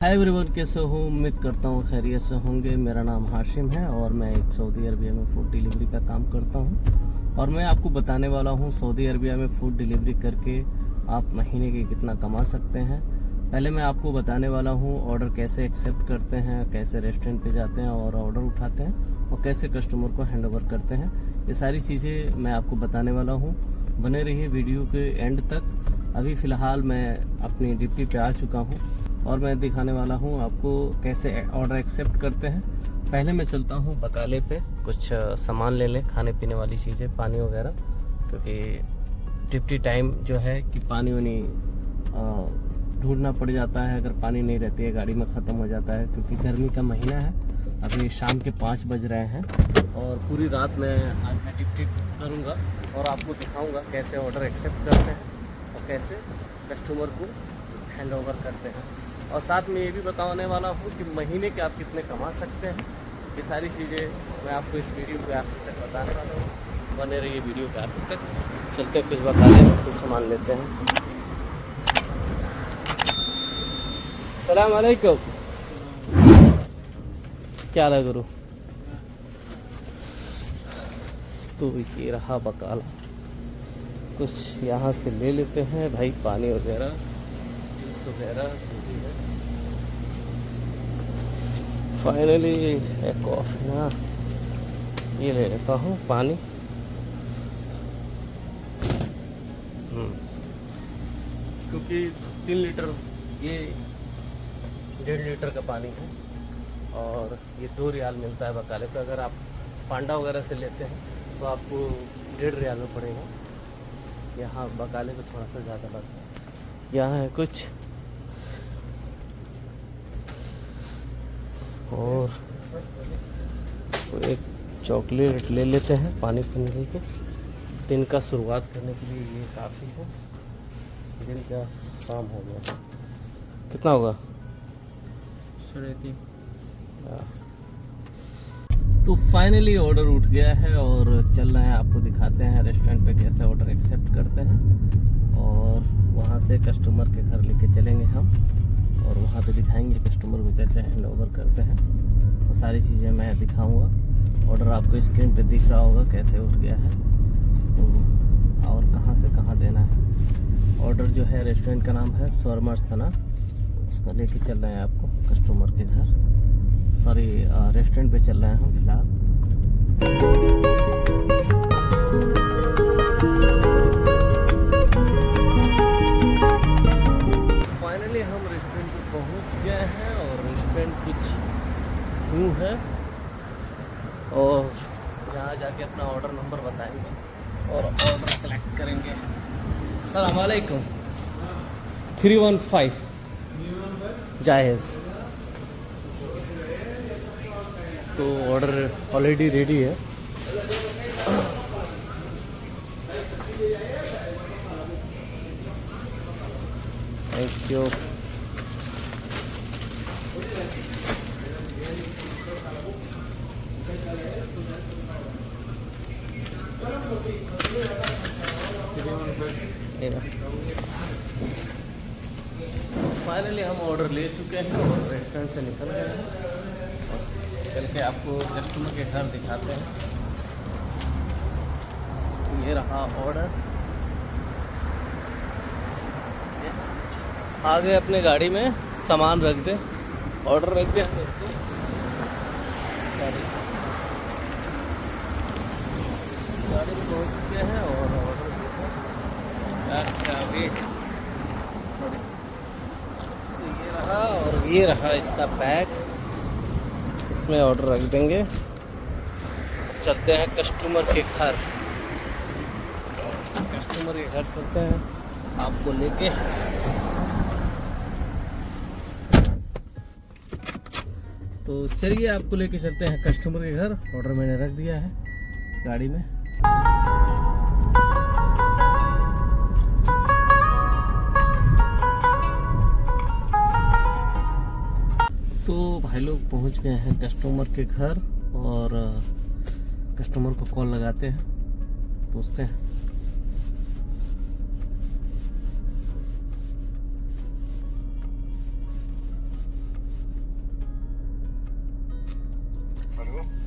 Hi everyone, कैसे हो? उम्मीद करता हूँ खैरियत से होंगे। मेरा नाम हाशिम है और मैं एक सऊदी अरबिया में फूड डिलीवरी का काम करता हूँ। और मैं आपको बताने वाला हूँ सऊदी अरबिया में फूड डिलीवरी करके आप महीने के कितना कमा सकते हैं। पहले मैं आपको बताने वाला हूँ ऑर्डर कैसे एक्सेप्ट करते हैं, कैसे रेस्टोरेंट पे जाते हैं और ऑर्डर उठाते हैं और कैसे कस्टमर को हैंड ओवर करते हैं। ये सारी चीज़ें मैं आपको बताने वाला हूँ। बने रहिए वीडियो के एंड तक। अभी फ़िलहाल मैं अपनी ड्यूटी पे आ चुका हूँ और मैं दिखाने वाला हूँ आपको कैसे ऑर्डर एक्सेप्ट करते हैं। पहले मैं चलता हूँ बकाले पे, कुछ सामान ले लें, खाने पीने वाली चीज़ें, पानी वगैरह, क्योंकि ड्यूटी टाइम जो है कि पानी वानी ढूंढना पड़ जाता है। अगर पानी नहीं रहती है गाड़ी में ख़त्म हो जाता है, क्योंकि गर्मी का महीना है। अभी शाम के 5 बज रहे हैं और पूरी रात मैं आज मैं ड्यूटी करूँगा और आपको दिखाऊँगा कैसे ऑर्डर एक्सेप्ट करते हैं और कैसे कस्टमर को हैंड ओवर करते हैं। और साथ में ये भी बताने वाला हूँ कि महीने के आप कितने कमा सकते हैं। ये सारी चीज़ें मैं आपको इस वीडियो के आखिर तक बताने वाला हूँ। बने रहिए वीडियो के आखिर तक। चलते कुछ बकाले में कुछ सामान लेते हैं। सलाम अलैकुम। क्या हाल है गुरु? तो ये रहा बकाला, कुछ यहाँ से ले लेते हैं भाई, पानी वगैरह, जूस वगैरह जो भी है। फाइनली एक कॉफ़ी ना ये ले लेता हूँ, पानी। क्योंकि 3 लीटर, ये 1.5 लीटर का पानी है और ये 2 रियाल मिलता है बकाले पे। अगर आप पांडा वगैरह से लेते हैं तो आपको 1.5 रियाल में पड़ेगा। यहाँ बकाले पे थोड़ा सा ज़्यादा लगता है। यहाँ है कुछ और एक चॉकलेट ले लेते हैं पानी पीने के। दिन का शुरुआत करने के लिए ये काफ़ी है। दिन का शाम हो गया। कितना होगा? 3.5। तो फाइनली ऑर्डर उठ गया है और चल रहा है। आपको दिखाते हैं रेस्टोरेंट पे कैसे ऑर्डर एक्सेप्ट करते हैं और वहाँ से कस्टमर के घर लेके चलेंगे हम और वहाँ पे दिखाएंगे कस्टमर को कैसे हैंड ओवर करते हैं। वो सारी चीज़ें मैं दिखाऊंगा। ऑर्डर आपको स्क्रीन पे दिख रहा होगा कैसे उठ गया है तो और कहाँ से कहाँ देना है। ऑर्डर जो है, रेस्टोरेंट का नाम है शौरमा सना, उसका लेके चल रहे हैं आपको कस्टमर के घर। सॉरी, रेस्टोरेंट पे चल रहे हैं हम फिलहाल। फाइनली हम रेस्टोरेंट पे पहुंच गए हैं और रेस्टोरेंट कुछ न्यू है और यहाँ जाके अपना ऑर्डर नंबर बताएंगे और ऑर्डर कलेक्ट करेंगे। अस्सलाम वालेकुम। 315 जायज़। तो ऑर्डर ऑलरेडी रेडी है। Thank you. फाइनली हम ऑर्डर ले चुके हैं और रेस्टोरेंट से निकल गए हैं और चल के आपको कस्टमर के घर दिखाते हैं। ये रहा ऑर्डर। आगे अपने गाड़ी में सामान रख दे, ऑर्डर रख दे हम इसको। सॉरी, गाड़ी में पहुँच चुके हैं और ऑर्डर अच्छा अभी सॉरी। तो ये रहा और ये रहा इसका पैक, इसमें ऑर्डर रख देंगे। चलते हैं कस्टमर के घर। कस्टमर के घर चलते हैं आपको लेके। तो चलिए आपको लेके चलते हैं कस्टमर के घर। ऑर्डर मैंने रख दिया है गाड़ी में। तो भाई लोग पहुंच गए हैं कस्टमर के घर और कस्टमर को कॉल लगाते हैं, पूछते हैं।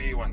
B1.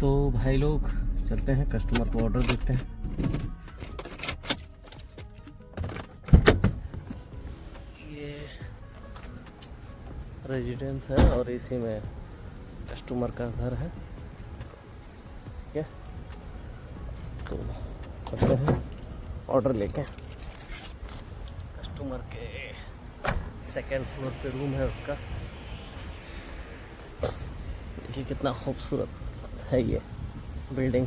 तो भाई लोग चलते हैं कस्टमर को ऑर्डर देते हैं। ये रेजिडेंस है और इसी में कस्टमर का घर है। ठीक है तो चलते हैं ऑर्डर लेके। कस्टमर के सेकंड फ्लोर पे रूम है उसका। देखिए कितना खूबसूरत है ये बिल्डिंग।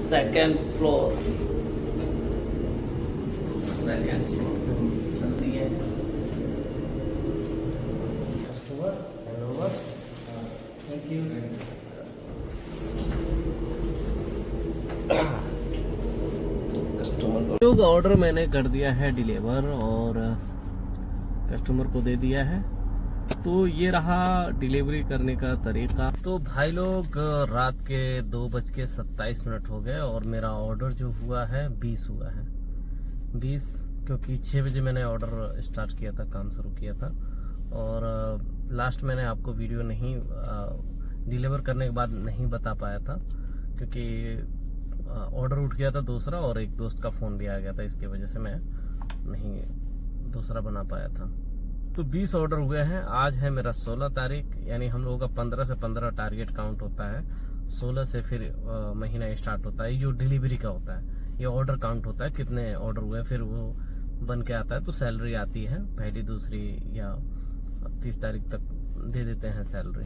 सेकंड फ्लोर पे चल रही है customer handover. Thank you. Customer को ऑर्डर मैंने कर दिया है डिलीवर और कस्टमर को दे दिया है। तो ये रहा डिलीवरी करने का तरीका। तो भाई लोग रात के 2:27 हो गए और मेरा ऑर्डर जो हुआ है 20 हुआ है। 20 क्योंकि 6 बजे मैंने ऑर्डर स्टार्ट किया था, काम शुरू किया था और लास्ट मैंने आपको वीडियो नहीं डिलीवर करने के बाद नहीं बता पाया था क्योंकि ऑर्डर उठ गया था दूसरा और एक दोस्त का फ़ोन भी आ गया था, इसकी वजह से मैं नहीं दूसरा बना पाया था। तो 20 ऑर्डर हुए हैं। आज है मेरा 16 तारीख, यानी हम लोगों का 15 से 15 टारगेट काउंट होता है। 16 से फिर महीना स्टार्ट होता है। ये जो डिलीवरी का होता है ये ऑर्डर काउंट होता है, कितने ऑर्डर हुए फिर वो बन के आता है। तो सैलरी आती है पहली दूसरी या 30 तारीख तक दे देते हैं सैलरी।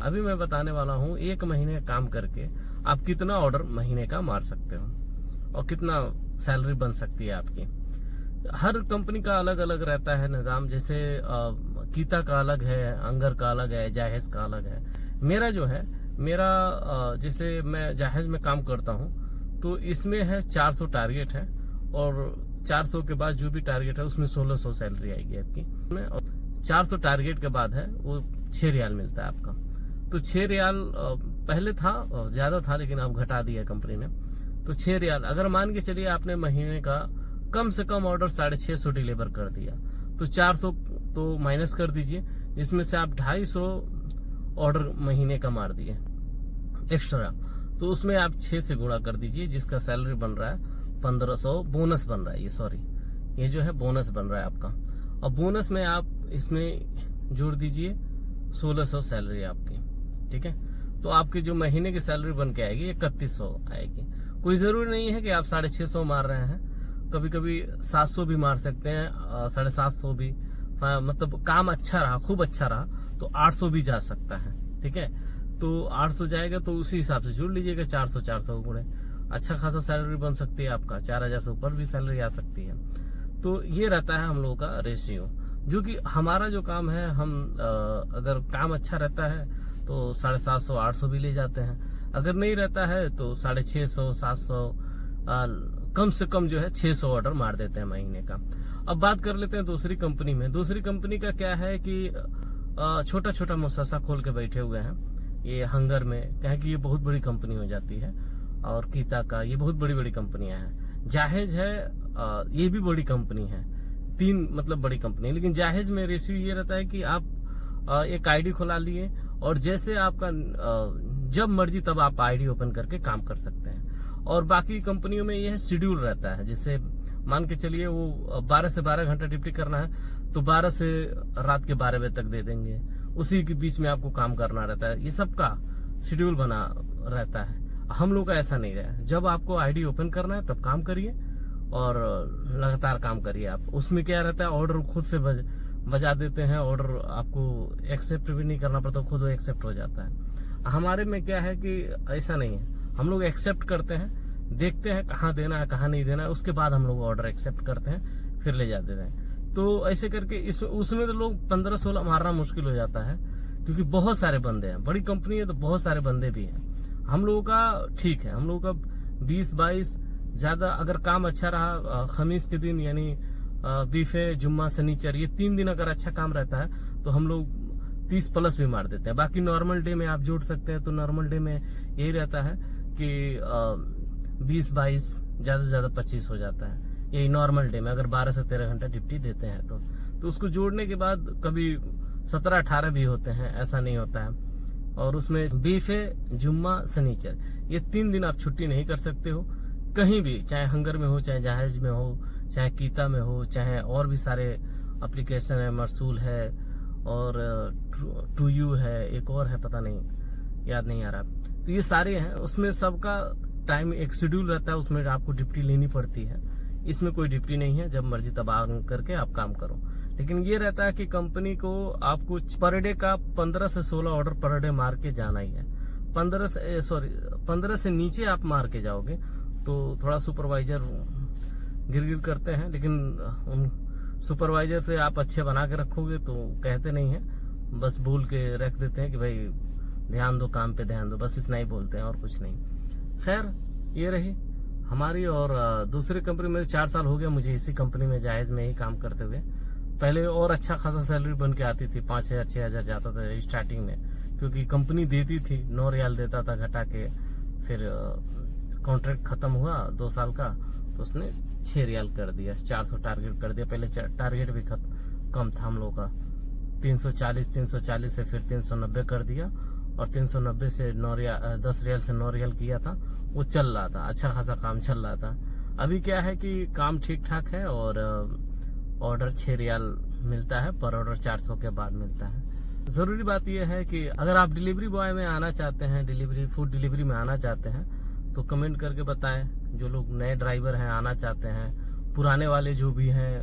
अभी मैं बताने वाला हूँ 1 महीने काम करके आप कितना ऑर्डर महीने का मार सकते हो और कितना सैलरी बन सकती है आपकी। हर कंपनी का अलग अलग रहता है निज़ाम। जैसे कीता का अलग है, अंगर का अलग है, जाहेज का अलग है। मेरा जो है जैसे मैं जाहेज में काम करता हूँ तो इसमें है 400 टारगेट है और 400 के बाद जो भी टारगेट है उसमें 1600 सैलरी आएगी आपकी। और 400 टारगेट के बाद है वो 6 रियाल मिलता है आपका। तो 6 रियाल पहले था, ज्यादा था लेकिन अब घटा दिया कंपनी ने। तो 6 रियाल अगर मान के चलिए आपने महीने का कम से कम ऑर्डर 650 डिलीवर कर दिया तो 400 तो माइनस कर दीजिए, जिसमें से आप 250 ऑर्डर महीने का मार दिए एक्स्ट्रा। तो उसमें आप 6 से गुणा कर दीजिए, जिसका सैलरी बन रहा है 1500 बोनस बन रहा है। ये जो है बोनस बन रहा है आपका। और बोनस में आप इसमें जोड़ दीजिए 1600 सैलरी आपकी। ठीक है तो आपकी जो महीने की सैलरी बन के आएगी 3100 आएगी। कोई जरूरी नहीं है कि आप 650 मार रहे हैं, कभी कभी 700 भी मार सकते हैं, 750 भी। मतलब काम अच्छा रहा, खूब अच्छा रहा तो 800 भी जा सकता है। ठीक है तो 800 जाएगा तो उसी हिसाब से जोड़ लीजिएगा 400 गुणे। अच्छा खासा सैलरी बन सकती है आपका, 4000 से ऊपर भी सैलरी आ सकती है। तो ये रहता है हम लोगों का रेशियो, जो कि हमारा जो काम है हम अगर काम अच्छा रहता है तो 750 800 भी ले जाते हैं। अगर नहीं रहता है तो 650 700 कम से कम जो है 600 ऑर्डर मार देते हैं महीने का। अब बात कर लेते हैं दूसरी कंपनी में। दूसरी कंपनी का क्या है कि छोटा छोटा मुसस्सा खोल के बैठे हुए हैं ये हंगर में, क्या है कि ये बहुत बड़ी कंपनी हो जाती है। और कीता का ये बहुत बड़ी बड़ी कंपनियां हैं। जाहेज है ये भी बड़ी कंपनी है, 3 मतलब बड़ी कंपनी। लेकिन जाहेज में रेशियो ये रहता है कि आप एक आईडी खुला लिए और जैसे आपका जब मर्जी तब आप आईडी ओपन करके काम कर सकते हैं। और बाकी कंपनियों में ये शेड्यूल रहता है, जैसे मान के चलिए वो 12 से 12 घंटा ड्यूटी करना है तो 12 से रात के 12 बजे तक दे देंगे, उसी के बीच में आपको काम करना रहता है। ये सबका शेड्यूल बना रहता है। हम लोग का ऐसा नहीं रहा। जब आपको आईडी ओपन करना है तब काम करिए और लगातार काम करिए आप। उसमें क्या रहता है ऑर्डर खुद से बजा देते हैं, ऑर्डर आपको एक्सेप्ट भी नहीं करना पड़ता, खुद वो एक्सेप्ट हो जाता है। हमारे में क्या है कि ऐसा नहीं है, हम लोग एक्सेप्ट करते हैं देखते हैं कहाँ देना है कहाँ नहीं देना है, उसके बाद हम लोग ऑर्डर एक्सेप्ट करते हैं, फिर ले जाते हैं। तो ऐसे करके उसमें तो लोग 15-16 मारना मुश्किल हो जाता है, क्योंकि बहुत सारे बंदे हैं, बड़ी कंपनी है तो बहुत सारे बंदे भी हैं। हम लोगों का ठीक है, हम लोगों का 20-22 ज्यादा अगर काम अच्छा रहा, खमीस के दिन यानी बीफे, जुम्मा, शनिचर, ये 3 दिन अगर अच्छा काम रहता है तो हम लोग 30+ भी मार देते हैं। बाकी नॉर्मल डे में आप जोड़ सकते हैं, तो नॉर्मल डे में यही रहता है कि 20-22 ज्यादा से ज्यादा 25 हो जाता है, यही नॉर्मल डे में अगर 12 से 13 घंटा ड्यूटी देते हैं तो उसको जोड़ने के बाद कभी 17-18 भी होते हैं, ऐसा नहीं होता है। और उसमें बीफे, जुम्मा, शनिचर, ये 3 दिन आप छुट्टी नहीं कर सकते हो कहीं भी, चाहे हंगर में हो, चाहे जहाज में हो, चाहे कीता में हो, चाहे और भी सारे एप्लीकेशन है, मरसूल है और टू यू है, एक और है पता नहीं, याद नहीं आ रहा। तो ये सारे हैं, उसमें सबका टाइम एक शेड्यूल रहता है, उसमें आपको ड्यूटी लेनी पड़ती है। इसमें कोई ड्यूटी नहीं है, जब मर्जी तब करके आप काम करो। लेकिन ये रहता है कि कंपनी को आपको पर डे का 15 से 16 ऑर्डर पर डे मार के जाना ही है। 15 से नीचे आप मार के जाओगे तो थोड़ा सुपरवाइजर गिर करते हैं, लेकिन उन सुपरवाइजर से आप अच्छे बना के रखोगे तो कहते नहीं है, बस बोल के रख देते हैं कि भाई ध्यान दो, काम पे ध्यान दो, बस इतना ही बोलते हैं और कुछ नहीं। खैर, ये रही हमारी। और दूसरी कंपनी में 4 साल हो गया मुझे इसी कंपनी में जायज में ही काम करते हुए। पहले और अच्छा खासा सैलरी बन के आती थी, 5,000-6,000 जाता था स्टार्टिंग में, क्योंकि कंपनी देती थी, 9 रियाल देता था घटा के। फिर कॉन्ट्रैक्ट खत्म हुआ 2 साल का तो उसने 6 रियाल कर दिया, 400 टारगेट कर दिया। पहले टारगेट भी कम था हम लोग का, 340 से फिर 390 कर दिया, और 390 से 10 रियाल से 9 रियाल किया था। वो चल रहा था, अच्छा खासा काम चल रहा था। अभी क्या है कि काम ठीक ठाक है और ऑर्डर 6 रियाल मिलता है, पर ऑर्डर 400 के बाद मिलता है। जरूरी बात यह है कि अगर आप डिलीवरी बॉय में आना चाहते हैं, फूड डिलीवरी में आना चाहते हैं, तो कमेंट करके बताएं। जो लोग नए ड्राइवर हैं, आना चाहते हैं, पुराने वाले जो भी हैं,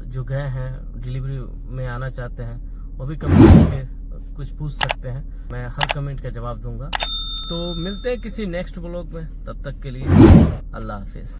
जो गए हैं डिलीवरी में आना चाहते हैं, वो भी कमेंट करके कुछ पूछ सकते हैं, मैं हर कमेंट का जवाब दूंगा। तो मिलते हैं किसी नेक्स्ट ब्लॉग में, तब तक के लिए अल्लाह हाफिज।